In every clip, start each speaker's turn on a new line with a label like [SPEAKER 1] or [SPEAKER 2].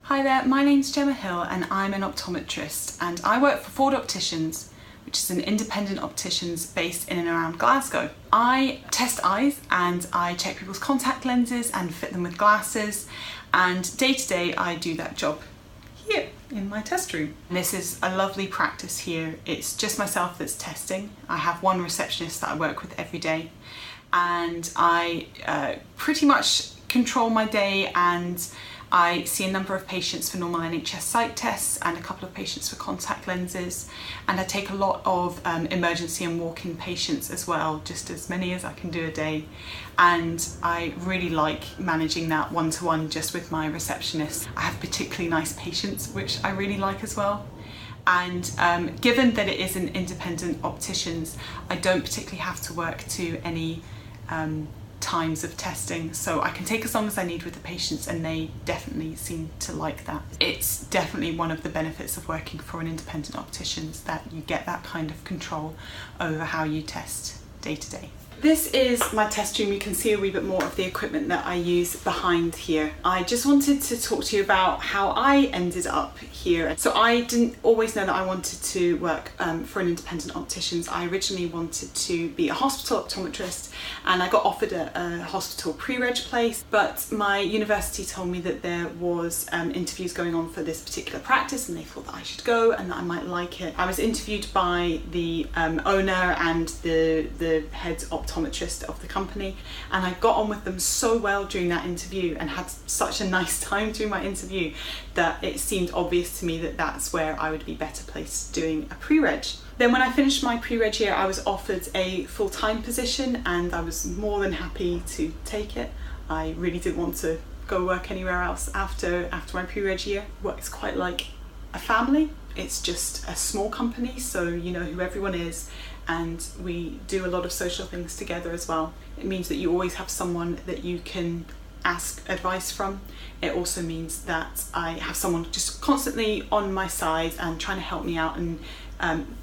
[SPEAKER 1] Hi there, my name's Gemma Hill and I'm an optometrist and I work for Forde Opticians, which is an independent opticians based in and around Glasgow. I test eyes and I check people's contact lenses and fit them with glasses, and day to day I do that job here in my test room. This is a lovely practice here. It's just myself that's testing. I have one receptionist that I work with every day, and I pretty much control my day, and I see a number of patients for normal NHS sight tests and a couple of patients for contact lenses, and I take a lot of emergency and walk-in patients as well, just as many as I can do a day, and I really like managing that one-to-one just with my receptionist. I have particularly nice patients, which I really like as well. And given that it is an independent opticians, I don't particularly have to work to any times of testing, so I can take as long as I need with the patients, and they definitely seem to like that. It's definitely one of the benefits of working for an independent opticians, that you get that kind of control over how you test day to day. This is my test room. You can see a wee bit more of the equipment that I use behind here. I just wanted to talk to you about how I ended up here. So I didn't always know that I wanted to work for an independent opticians. I originally wanted to be a hospital optometrist, and I got offered a hospital pre-reg place, but my university told me that there was interviews going on for this particular practice, and they thought that I should go and that I might like it. I was interviewed by the owner and the head optometrist of the company, and I got on with them so well during that interview and had such a nice time during my interview that it seemed obvious to me that that's where I would be better placed doing a pre-reg. Then when I finished my pre-reg year, I was offered a full-time position, and I was more than happy to take it. I really didn't want to go work anywhere else after my pre-reg year. It's quite like a family. It's just a small company, so you know who everyone is, and we do a lot of social things together as well. It means that you always have someone that you can ask advice from. It also means that I have someone just constantly on my side and trying to help me out and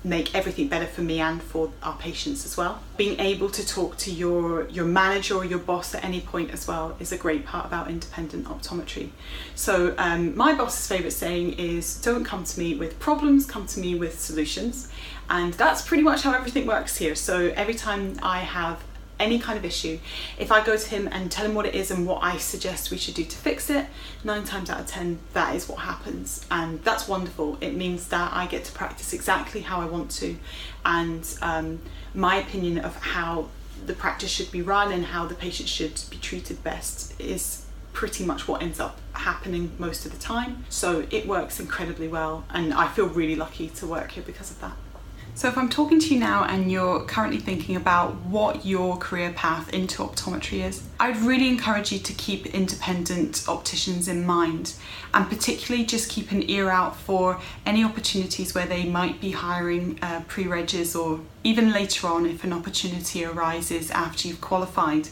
[SPEAKER 1] make everything better for me and for our patients as well. Being able to talk to your manager or your boss at any point as well is a great part about independent optometry. So my boss's favourite saying is, don't come to me with problems, come to me with solutions. And that's pretty much how everything works here. So every time I have any kind of issue, if I go to him and tell him what it is and what I suggest we should do to fix it, 9 times out of 10 that is what happens, and that's wonderful. It means that I get to practice exactly how I want to, and my opinion of how the practice should be run and how the patient should be treated best is pretty much what ends up happening most of the time. So it works incredibly well, and I feel really lucky to work here because of that. So if I'm talking to you now and you're currently thinking about what your career path into optometry is, I'd really encourage you to keep independent opticians in mind, and particularly just keep an ear out for any opportunities where they might be hiring pre-regs, or even later on if an opportunity arises after you've qualified.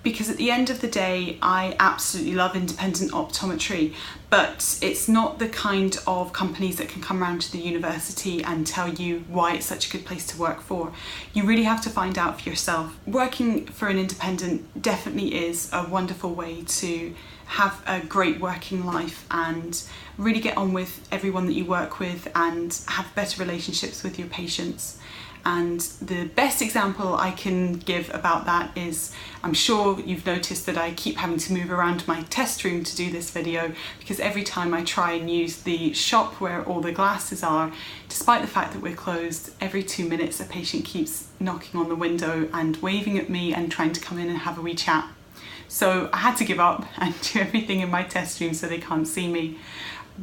[SPEAKER 1] Because at the end of the day, I absolutely love independent optometry, but it's not the kind of companies that can come around to the university and tell you why it's such a good place to work for. You really have to find out for yourself. Working for an independent definitely is a wonderful way to have a great working life and really get on with everyone that you work with and have better relationships with your patients. And the best example I can give about that is, I'm sure you've noticed that I keep having to move around my test room to do this video, because every time I try and use the shop where all the glasses are, despite the fact that we're closed, every 2 minutes a patient keeps knocking on the window and waving at me and trying to come in and have a wee chat. So I had to give up and do everything in my test room so they can't see me.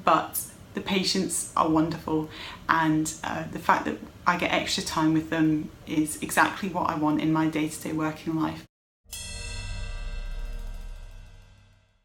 [SPEAKER 1] But the patients are wonderful, and the fact that I get extra time with them is exactly what I want in my day-to-day working life.